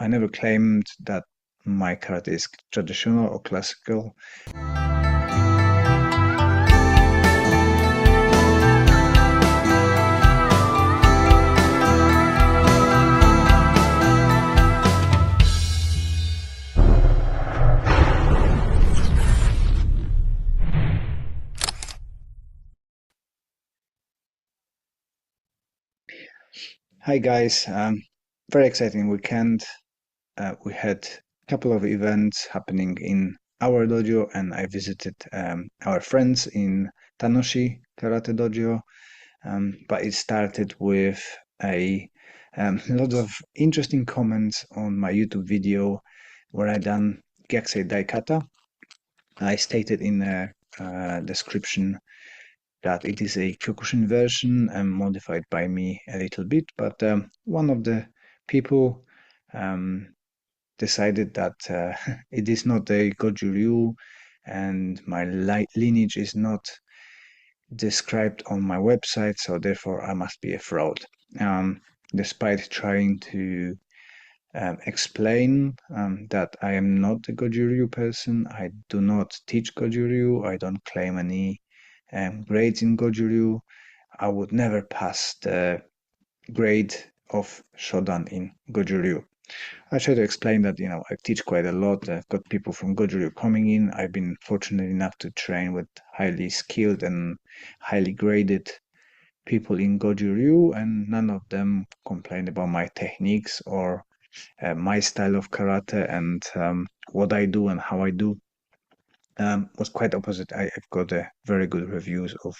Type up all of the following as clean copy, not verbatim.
I never claimed that my karate is traditional or classical. Hi guys, very exciting weekend. We had a couple of events happening in our dojo, and I visited our friends in Tanoshi Karate Dojo. But it started with a lot of interesting comments on my YouTube video where I done Gyakusei Daikata. I stated in the description that it is a Kyokushin version and modified by me a little bit, but one of the people decided that it is not a Goju-ryu and my lineage is not described on my website, so therefore I must be a fraud. Despite trying to explain that I am not a Goju-ryu person, I do not teach Goju-ryu, I don't claim any grades in Goju-ryu. I would never pass the grade of Shodan in Goju-ryu. I try to explain that, I teach quite a lot. I've got people from Goju-ryu coming in. I've been fortunate enough to train with highly skilled and highly graded people in Goju-ryu, and none of them complain about my techniques or my style of karate and what I do and how I do. Was quite opposite. I've got very good reviews of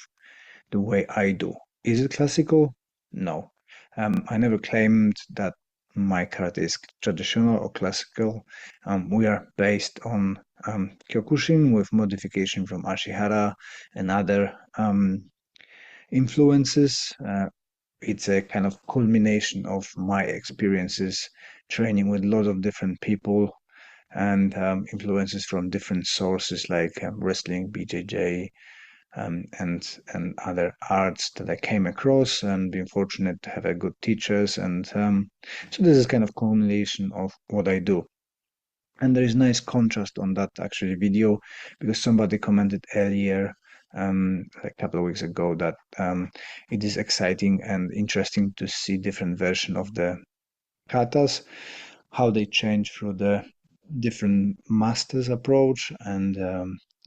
the way I do. Is it classical? No. I never claimed that my karate is traditional or classical. We are based on Kyokushin with modification from Ashihara and other influences. It's a kind of culmination of my experiences training with lots of different people and influences from different sources like wrestling, BJJ, and other arts that I came across, and been fortunate to have a good teachers, and so this is kind of culmination of what I do. And there is nice contrast on that actually video, because somebody commented earlier a couple of weeks ago that it is exciting and interesting to see different version of the katas, how they change through the different masters approach and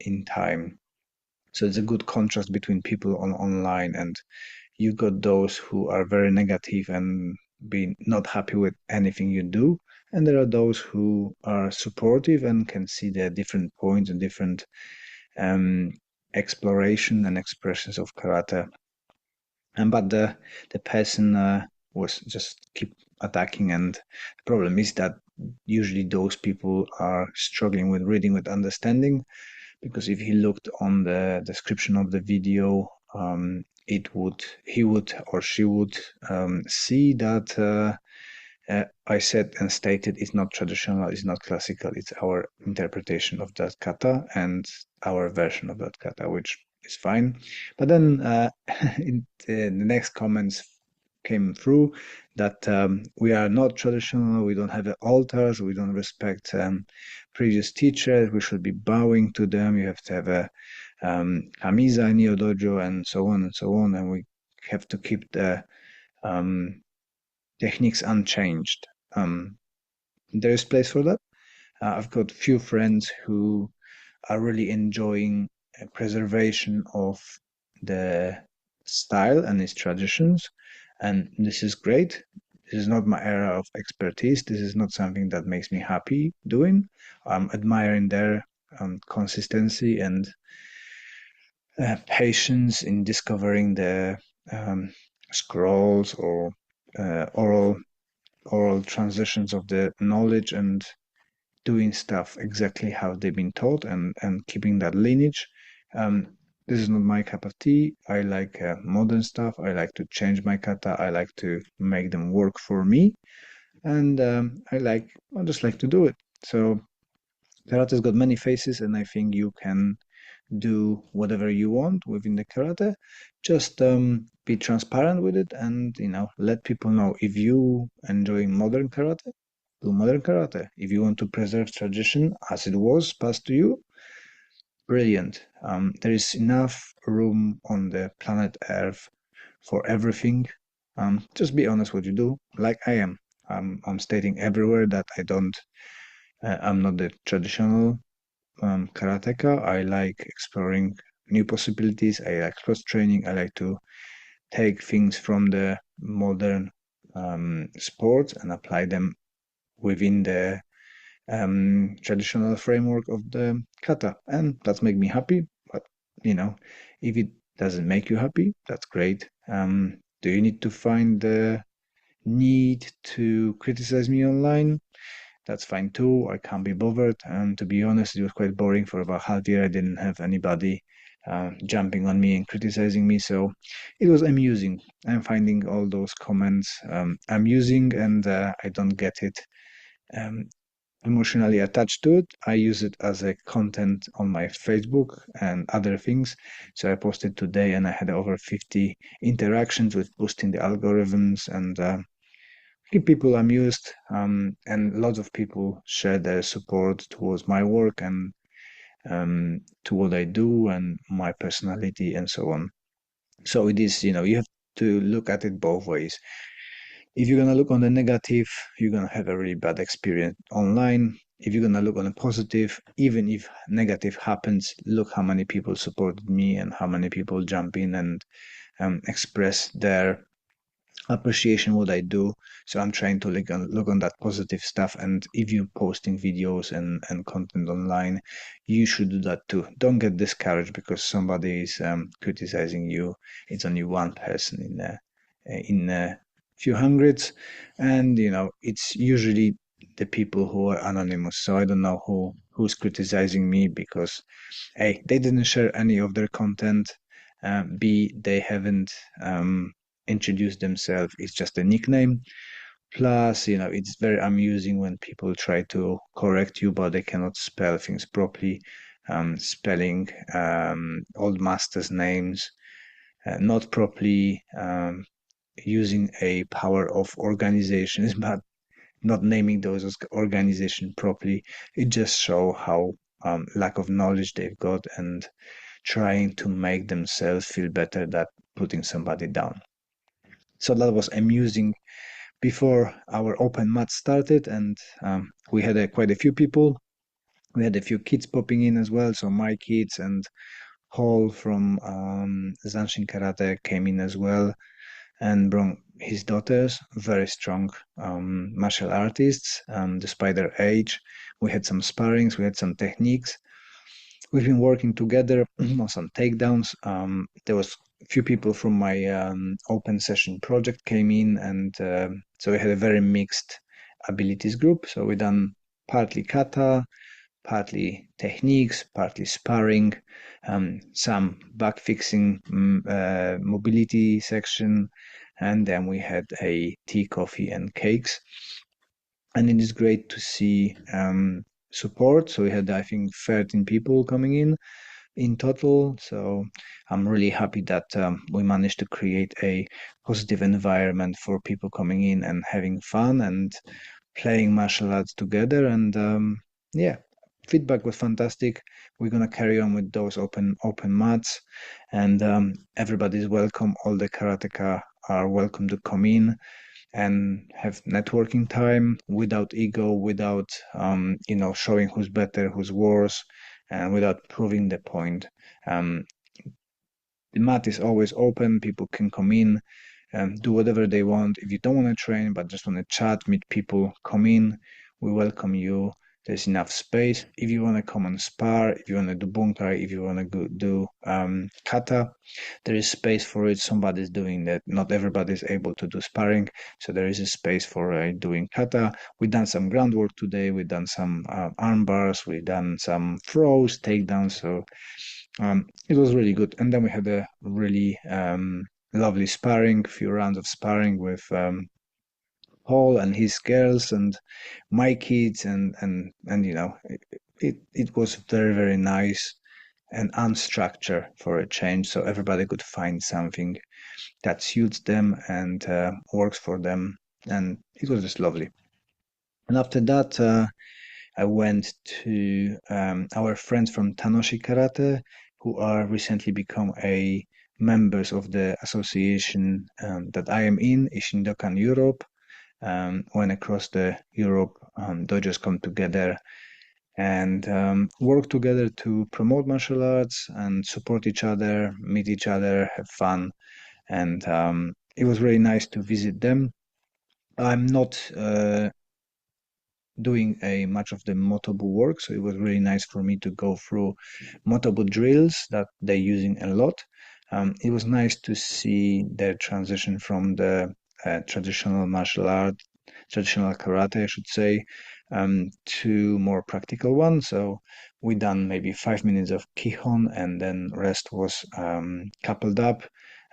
in time. So it's a good contrast between people on online, and you got those who are very negative and be not happy with anything you do, and there are those who are supportive and can see the different points and different exploration and expressions of karate. But the person was just keep attacking, and the problem is that usually those people are struggling with reading, with understanding, because if he looked on the description of the video, he would or she would see that I said and stated it's not traditional, it's not classical, it's our interpretation of that kata and our version of that kata, which is fine. But then the next comments came through that we are not traditional, we don't have altars, we don't respect previous teachers, we should be bowing to them, you have to have a kamiza in your dojo, and so on and so on, and we have to keep the techniques unchanged. There is place for that. I've got few friends who are really enjoying preservation of the style and its traditions, and this is great. This is not my area of expertise. This is not something that makes me happy doing. I'm admiring their consistency and patience in discovering the scrolls or oral transitions of the knowledge and doing stuff exactly how they've been taught, and keeping that lineage. This is not my cup of tea. I like modern stuff. I like to change my kata. I like to make them work for me, and I just like to do it. So karate's got many faces, and I think you can do whatever you want within the karate. Just be transparent with it, and let people know if you enjoy modern karate, do modern karate. If you want to preserve tradition as it was passed to you, brilliant. There is enough room on the planet Earth for everything. Just be honest what you do, like I am. I'm stating everywhere that I'm not the traditional karateka. I like exploring new possibilities. I like cross training. I like to take things from the modern sports and apply them within the traditional framework of the kata, and that's make me happy. But if it doesn't make you happy, that's great. Do you need to find the need to criticize me online? That's fine too. I can't be bothered. And to be honest, it was quite boring for about half a year. I didn't have anybody jumping on me and criticizing me. So it was amusing. I'm finding all those comments amusing, and I don't get it um, emotionally attached to it. I use it as a content on my Facebook and other things. So I posted today and I had over 50 interactions with boosting the algorithms and keep people amused. And lots of people share their support towards my work and to what I do and my personality and so on. So it is, you have to look at it both ways. If you're gonna look on the negative, you're gonna have a really bad experience online. If you're gonna look on the positive, even if negative happens, look how many people supported me and how many people jump in and express their appreciation what I do. So I'm trying to look on that positive stuff. And if you're posting videos and content online, you should do that too. Don't get discouraged because somebody is criticizing you. It's only one person in a few hundreds, and it's usually the people who are anonymous. So I don't know who's criticizing me because A, they didn't share any of their content. B, they haven't introduced themselves. It's just a nickname. Plus, it's very amusing when people try to correct you, but they cannot spell things properly. Spelling old masters' names not properly, using a power of organizations, but not naming those as organization properly. It just show how lack of knowledge they've got and trying to make themselves feel better than putting somebody down. So that was amusing before our open mat started, and we had quite a few people. We had a few kids popping in as well. So my kids and Hall from Zanshin Karate came in as well and brought his daughters, very strong martial artists, despite their age. We had some sparrings, we had some techniques. We've been working together on some takedowns. There was a few people from my open session project came in, and so we had a very mixed abilities group. So we done partly kata, partly techniques, partly sparring, some back fixing mobility section, and then we had a tea, coffee, and cakes. And it is great to see support. So we had, I think, 13 people coming in total. So I'm really happy that we managed to create a positive environment for people coming in and having fun and playing martial arts together. And yeah, feedback was fantastic. We're gonna carry on with those open mats, and everybody's welcome. All the karateka are welcome to come in and have networking time without ego, without showing who's better, who's worse, and without proving the point. Um, the mat is always open. People can come in and do whatever they want. If you don't want to train but just want to chat, meet people, come in. We welcome you. There's enough space. If you want to come and spar, if you want to do bunkai, if you want to do kata, there is space for it. Somebody's doing that. Not everybody is able to do sparring, so there is a space for doing kata. We've done some groundwork today. We've done some arm bars. We've done some throws, takedowns. So it was really good. And then we had a really lovely sparring, few rounds of sparring with Paul and his girls and my kids, and it was very nice and unstructured for a change, so everybody could find something that suits them and works for them, and it was just lovely. And after that, I went to our friends from Tanoshi Karate, who are recently become a members of the association that I am in, Ishindokan Europe. When across the Europe, dojos come together and work together to promote martial arts and support each other, meet each other, have fun. And it was really nice to visit them. I'm not doing a much of the motobu work, so it was really nice for me to go through motobu drills that they're using a lot. It was nice to see their transition from the traditional martial art, traditional karate, I should say, to more practical one. So we done maybe 5 minutes of kihon, and then rest was coupled up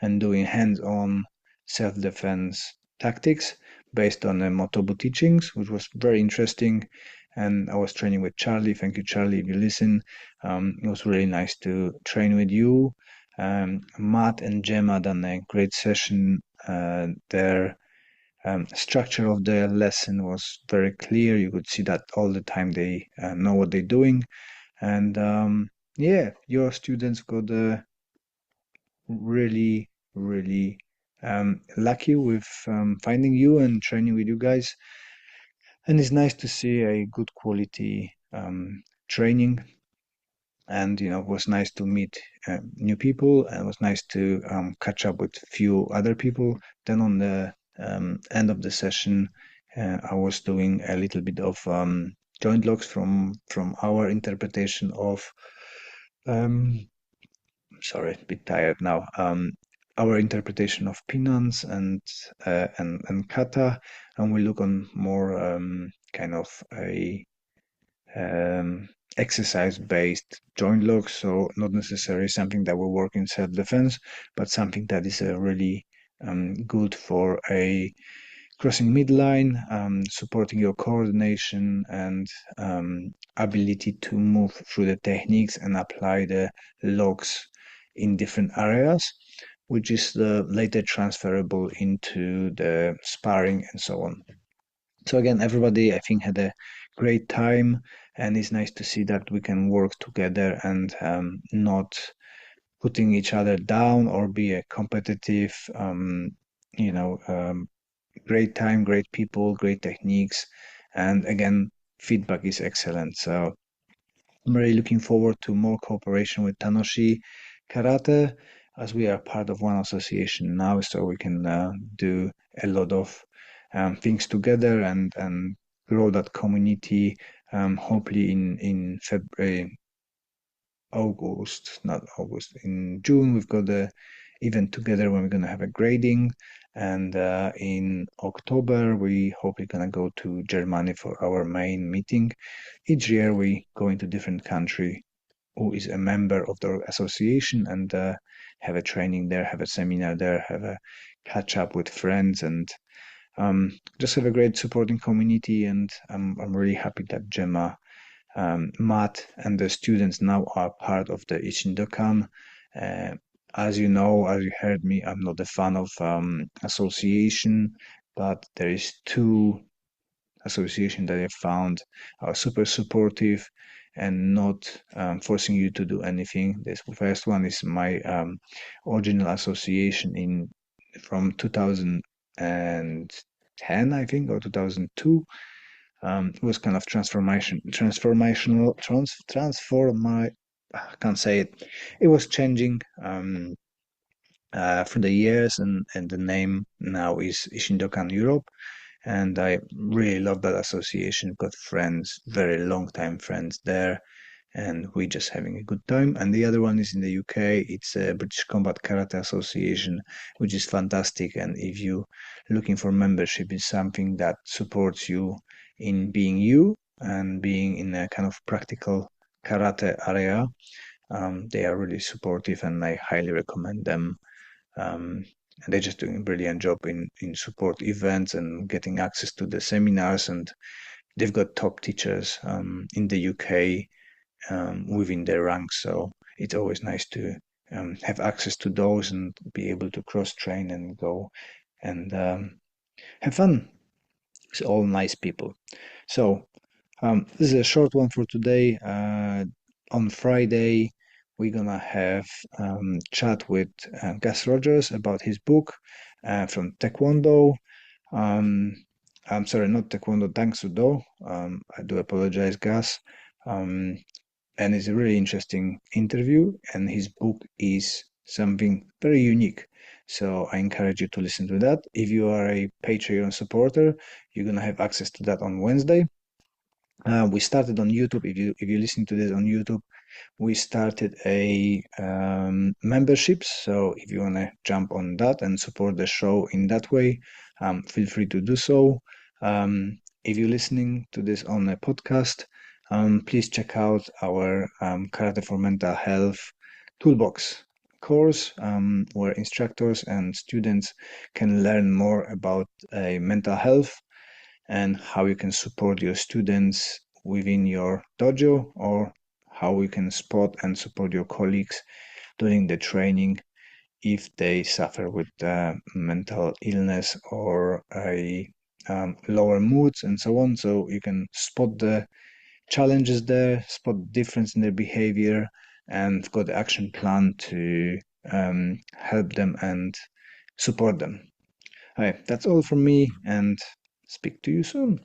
and doing hands-on self-defense tactics based on the Motobu teachings, which was very interesting. And I was training with Charlie. Thank you, Charlie, if you listen. It was really nice to train with you. Matt and Gemma done a great session. Their structure of the lesson was very clear. You could see that all the time they know what they're doing. And yeah, your students got really, really lucky with finding you and training with you guys. And it's nice to see a good quality training. And it was nice to meet new people, and it was nice to catch up with a few other people. Then on the end of the session, I was doing a little bit of joint locks from our interpretation of um, sorry, a bit tired now. Our interpretation of pinans and kata, and we look on more kind of a um, exercise-based joint locks. So not necessarily something that will work in self-defense, but something that is really good for a crossing midline, supporting your coordination and ability to move through the techniques and apply the locks in different areas, which is later transferable into the sparring and so on. So again, everybody I think had a great time, and it's nice to see that we can work together and not putting each other down or be a competitive, you know, great time, great people, great techniques, and again, feedback is excellent. So I'm really looking forward to more cooperation with Tanoshi Karate, as we are part of one association now, so we can do a lot of things together and grow that community. Hopefully in February, August, not August, in June, we've got the event together when we're going to have a grading. And in October, we hopefully going to go to Germany for our main meeting. Each year, we go into different country who is a member of the association and have a training there, have a seminar there, have a catch up with friends, and just have a great supporting community. And I'm really happy that Gemma, Matt, and the students now are part of the Ishindokan. Uh, as you know, as you heard me, I'm not a fan of association, but there is two association that I found are super supportive and not forcing you to do anything. This first one is my original association in from 2010, I think, or 2002. It was kind of I can't say it. It was changing for the years, and the name now is Ishindokan Europe. And I really love that association. Got friends, very long time friends there, and we just having a good time. And the other one is in the UK. It's a British Combat Karate Association, which is fantastic. And if you looking for membership, is something that supports you in being you and being in a kind of practical karate area. They are really supportive, and I highly recommend them. And they're just doing a brilliant job in support events and getting access to the seminars. And they've got top teachers in the UK within their ranks. So it's always nice to have access to those and be able to cross train and go and have fun. It's all nice people. So this is a short one for today. On Friday, we're gonna have chat with Gus Rogers about his book from Taekwondo. Um, I'm sorry, not Taekwondo, Tang Soo Do. I do apologize, Gus. Um, and it's a really interesting interview, and his book is something very unique. So I encourage you to listen to that. If you are a Patreon supporter, you're gonna have access to that on Wednesday. We started on YouTube. If you listen to this on YouTube, we started a memberships. So if you want to jump on that and support the show in that way, feel free to do so. If you're listening to this on a podcast, please check out our Karate for Mental Health Toolbox course, where instructors and students can learn more about mental health and how you can support your students within your dojo, or how you can spot and support your colleagues during the training if they suffer with mental illness or a lower moods and so on. So you can spot the challenges there, spot the difference in their behavior, and got the action plan to help them and support them. All right, that's all from me, and speak to you soon.